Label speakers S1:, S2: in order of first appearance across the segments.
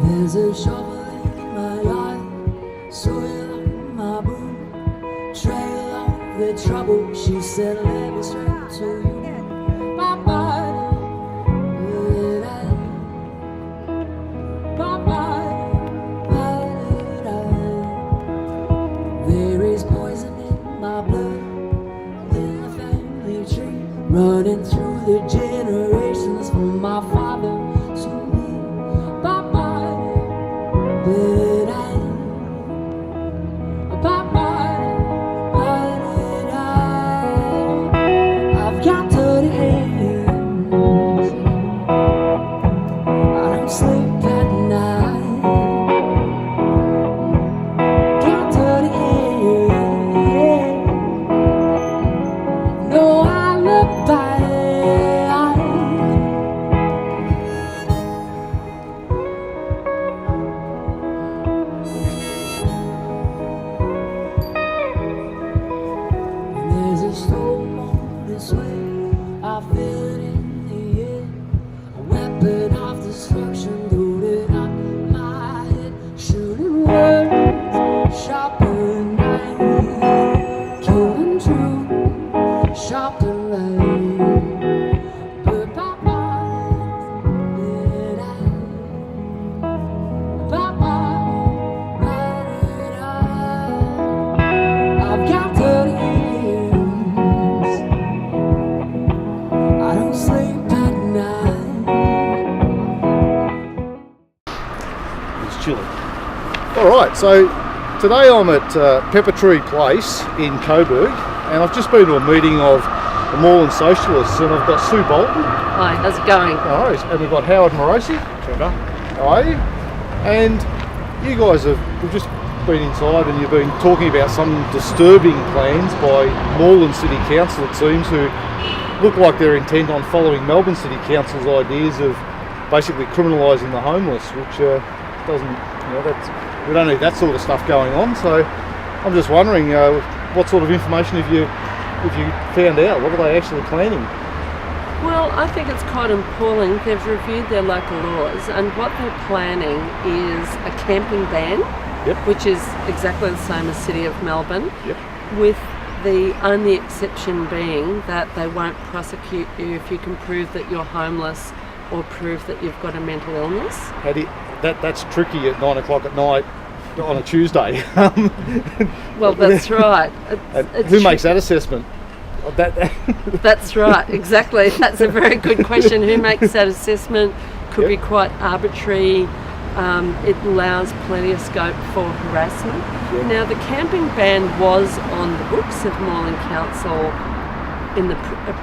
S1: There's a shovel in my eye, soil on my boot, trail of the trouble. She said, let me straight to you. Bye-bye. There is poison in my blood, in the family tree, running through the generations from my father to me. Bye-bye. I've got dirty hands, I don't sleep at night. Got dirty hands, no alibi.
S2: Alright, so today I'm at Pepper Place in Coburg, and I've just been to a meeting of the Moreland Socialists, and I've got Sue Bolton.
S3: Hi, how's it going?
S2: Alright, and we've got Howard Morosi.
S4: Trevor.
S2: How are you? And you guys we've just been inside and you've been talking about some disturbing plans by Moreland City Council, it seems, who look like they're intent on following Melbourne City Council's ideas of basically criminalising the homeless, which doesn't, we don't need that sort of stuff going on. So I'm just wondering, what sort of information have you found out? What are they actually planning?
S3: Well, I think it's quite appalling. They've reviewed their local laws, and what they're planning is a camping ban,
S2: Yep.
S3: which is exactly the same as City of Melbourne,
S2: Yep.
S3: with the only exception being that they won't prosecute you if you can prove that you're homeless or prove that you've got a mental illness.
S2: That's tricky at 9 o'clock at night, on a Tuesday.
S3: Well, that's right.
S2: Who makes that assessment?
S3: That's right, exactly. That's a very good question. Who makes that assessment? Could be quite arbitrary. It allows plenty of scope for harassment. Now, the camping ban was on the books of Moreland Council in the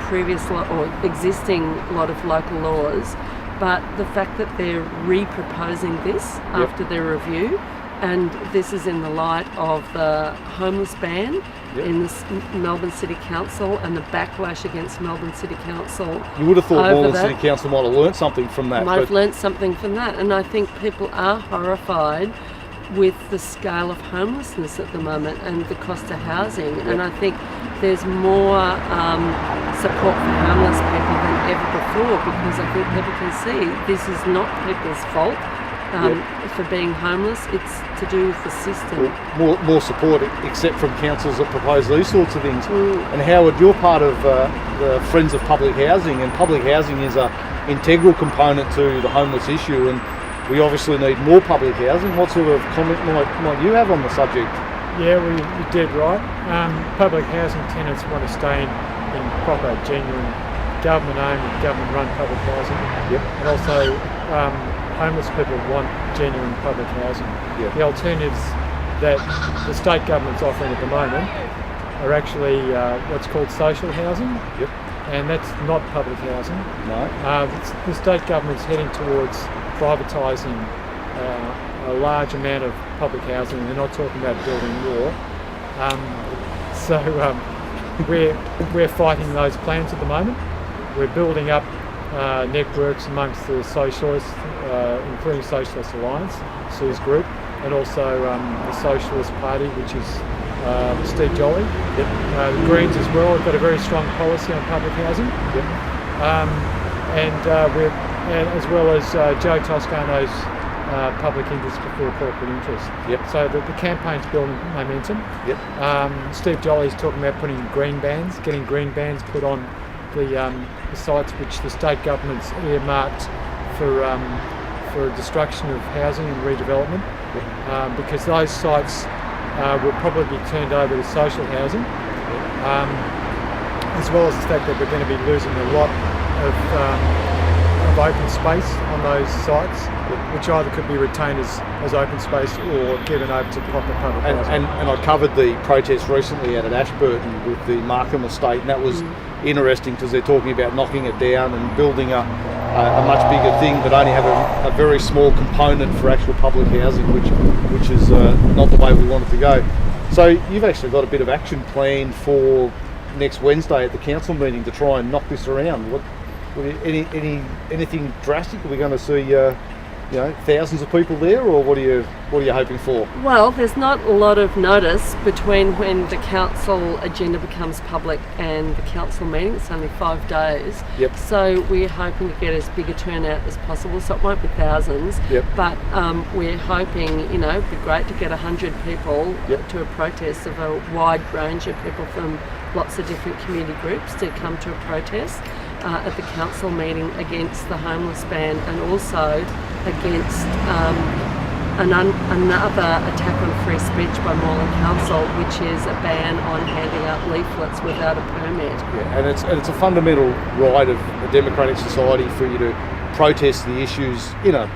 S3: previous or existing lot of local laws, but the fact that they're re-proposing this after their review, and this is in the light of the homeless ban in the Melbourne City Council and the backlash against Melbourne City Council.
S2: You would have thought Moreland City Council might have learnt something from that.
S3: Might have learnt something from that, and I think people are horrified with the scale of homelessness at the moment and the cost of housing, and I think there's more support for homeless people than ever before, because I think people can see this is not people's fault for being homeless. It's to do with the system.
S2: More support, except from councils that propose these sorts of things. And Howard, you're part of the Friends of Public Housing, and public housing is an integral component to the homeless issue, and we obviously need more public housing. What sort of comment might you have on the subject?
S4: Yeah, you're dead right. Public housing tenants want to stay in proper, genuine, government-owned, government-run public housing. And also, homeless people want genuine public housing. The alternatives that the state government's offering at the moment are actually what's called social housing. And that's not public housing. The state government's heading towards privatising a large amount of public housing. They're not talking about building more. We're fighting those plans at the moment. We're building up networks amongst the Socialists, including Socialist Alliance, Sue's group, and also the Socialist Party, which is Steve Jolly. The Greens as well have got a very strong policy on public housing. And as well as Joe Toscano's public interest before corporate interest. So the campaign's building momentum. Steve Jolly's talking about putting getting green bans put on the sites which the state government's earmarked for destruction of housing and redevelopment, because those sites will probably be turned over to social housing, as well as the fact that we're going to be losing a lot of open space on those sites, which either could be retained as open space or given over to proper public housing.
S2: And I covered the protest recently out at Ashburton with the Markham estate, and that was interesting because they're talking about knocking it down and building a much bigger thing, but only have a very small component for actual public housing, which is not the way we want it to go. So you've actually got a bit of action planned for next Wednesday at the council meeting to try and knock this around. Anything drastic? Are we going to see thousands of people there, or what are you hoping for?
S3: Well, there's not a lot of notice between when the council agenda becomes public and the council meeting. It's only 5 days. So we're hoping to get as big a turnout as possible. So it won't be thousands, but we're hoping, it'd be great to get 100 people to a protest of a wide range of people from lots of different community groups to come to a protest at the council meeting against the homeless ban, and also against another attack on free speech by Moreland Council, which is a ban on handing out leaflets without a permit.
S2: And it's a fundamental right of a democratic society for you to protest the issues in a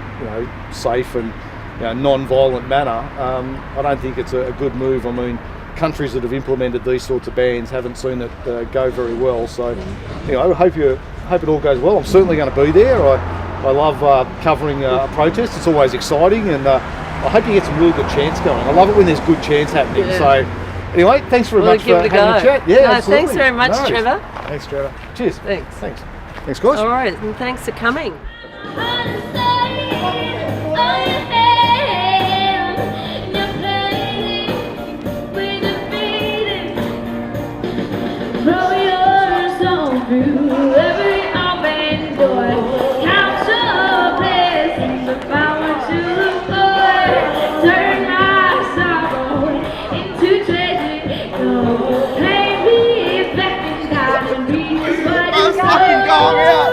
S2: safe and non-violent manner. I don't think it's a good move. I mean, countries that have implemented these sorts of bans haven't seen it go very well. So, I hope it all goes well. I'm certainly going to be there. I love covering a protest. It's always exciting, and I hope you get some really good chants going. I love it when there's good chants happening. So, anyway, thanks very much for having a chat.
S3: Thanks very much, Trevor.
S4: Thanks, Trevor.
S2: Cheers.
S3: Thanks,
S2: guys.
S3: All right, and thanks for coming.
S5: Fucking going out.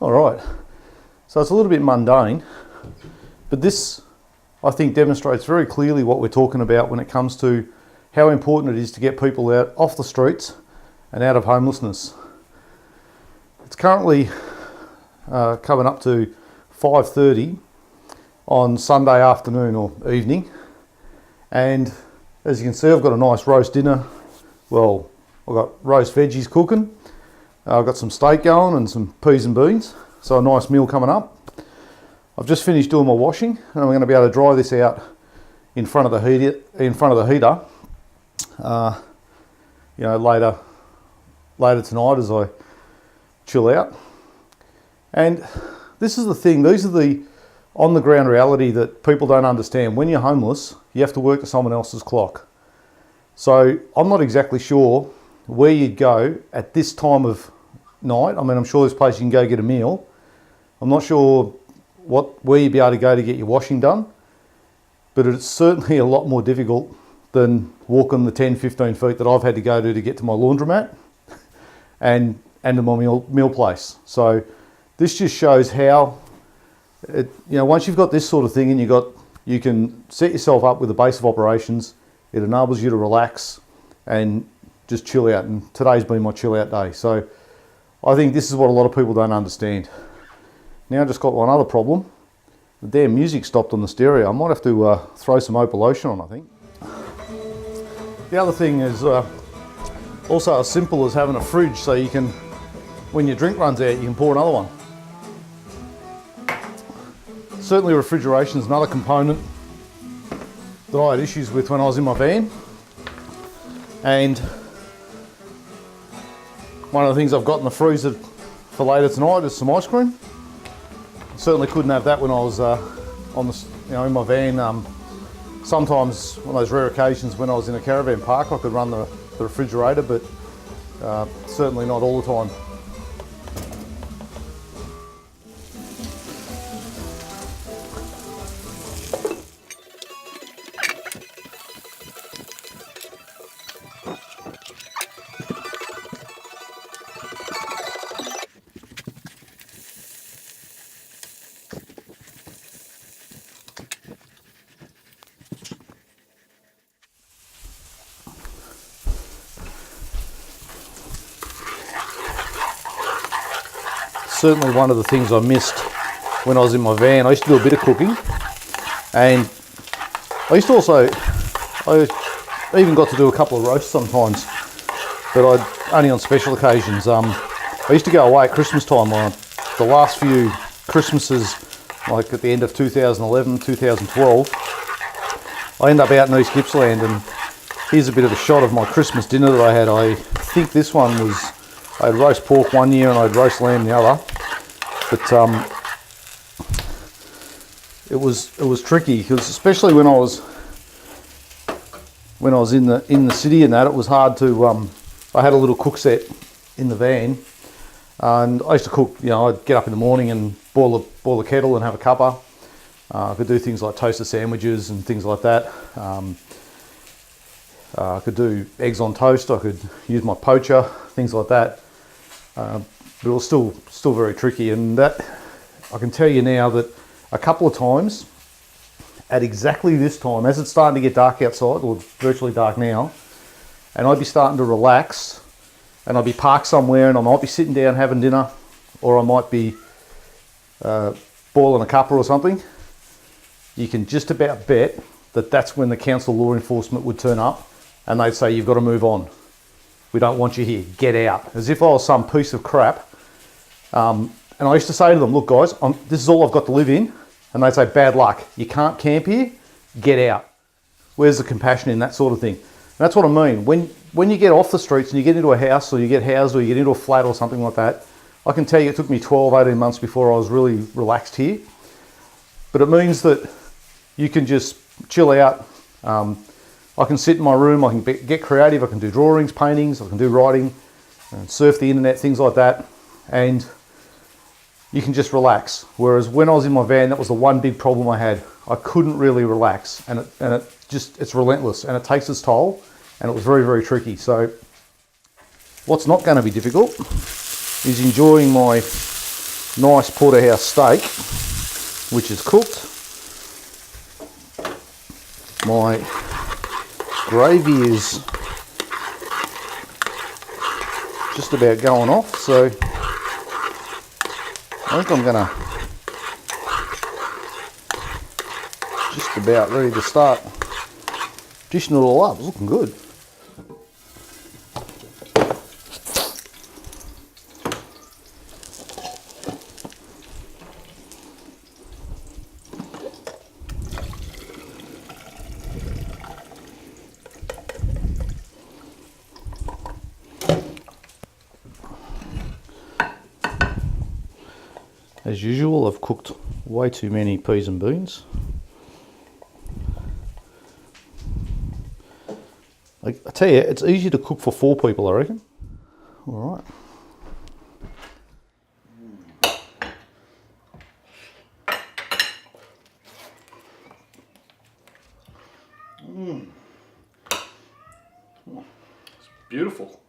S2: All right, so it's a little bit mundane, but this, I think, demonstrates very clearly what we're talking about when it comes to how important it is to get people out off the streets and out of homelessness. It's currently coming up to 5:30 on Sunday afternoon or evening, and as you can see, I've got a nice roast dinner. Well, I've got roast veggies cooking. I've got some steak going and some peas and beans, so a nice meal coming up. I've just finished doing my washing, and I'm going to be able to dry this out in front of the heater. You know, later tonight as I chill out. And this is the thing. These are the on-the-ground reality that people don't understand. When you're homeless, you have to work to someone else's clock. So I'm not exactly sure where you'd go at this time of night. I mean, I'm sure there's places you can go get a meal. I'm not sure where you'd be able to go to get your washing done, but it's certainly a lot more difficult than walking the 10-15 feet that I've had to go to get to my laundromat and to my meal place. So this just shows how once you've got this sort of thing and you can set yourself up with a base of operations, it enables you to relax and just chill out. And today's been my chill out day. So I think this is what a lot of people don't understand. Now I've just got one other problem. The damn music stopped on the stereo. I might have to throw some Opal lotion on, I think. The other thing is also as simple as having a fridge, so you can, when your drink runs out, you can pour another one. Certainly refrigeration is another component that I had issues with when I was in my van. And one of the things I've got in the freezer for later tonight is some ice cream. Certainly couldn't have that when I was in my van. Sometimes on those rare occasions when I was in a caravan park, I could run the refrigerator, but certainly not all the time. Certainly one of the things I missed when I was in my van. I used to do a bit of cooking, and I even got to do a couple of roasts sometimes, but only on special occasions. I used to go away at Christmas time. The last few Christmases, like at the end of 2011, 2012, I ended up out in East Gippsland, and here's a bit of a shot of my Christmas dinner that I had. I think this one was, I had roast pork one year and I had roast lamb the other. But it was tricky, because especially when I was in the city and that, it was hard to. I had a little cook set in the van, and I used to cook. I'd get up in the morning and boil a kettle and have a cuppa. I could do things like toasted sandwiches and things like that. I could do eggs on toast. I could use my poacher, things like that. But it was still very tricky, and that I can tell you now that a couple of times at exactly this time, as it's starting to get dark outside, or virtually dark now, and I'd be starting to relax, and I'd be parked somewhere, and I might be sitting down having dinner, or I might be boiling a cuppa or something, you can just about bet that that's when the council law enforcement would turn up, and they'd say, "You've got to move on. We don't want you here. Get out." As if I was some piece of crap. And I used to say to them, "Look guys, this is all I've got to live in." And they'd say, "Bad luck. You can't camp here. Get out." Where's the compassion in that sort of thing? And that's what I mean. When you get off the streets and you get into a house, or you get housed, or you get into a flat or something like that, I can tell you it took me 12, 18 months before I was really relaxed here. But it means that you can just chill out. I can sit in my room, I can get creative, I can do drawings, paintings, I can do writing, and surf the internet, things like that, and you can just relax. Whereas when I was in my van, that was the one big problem I had. I couldn't really relax, and it's relentless, and it takes its toll, and it was very, very tricky. So what's not going to be difficult is enjoying my nice porterhouse steak, which is cooked. My gravy is just about going off, so I think I'm gonna just about ready to start dishing it all up. It's looking good. As usual, I've cooked way too many peas and beans. I tell you, it's easy to cook for 4 people, I reckon. All right. It's beautiful.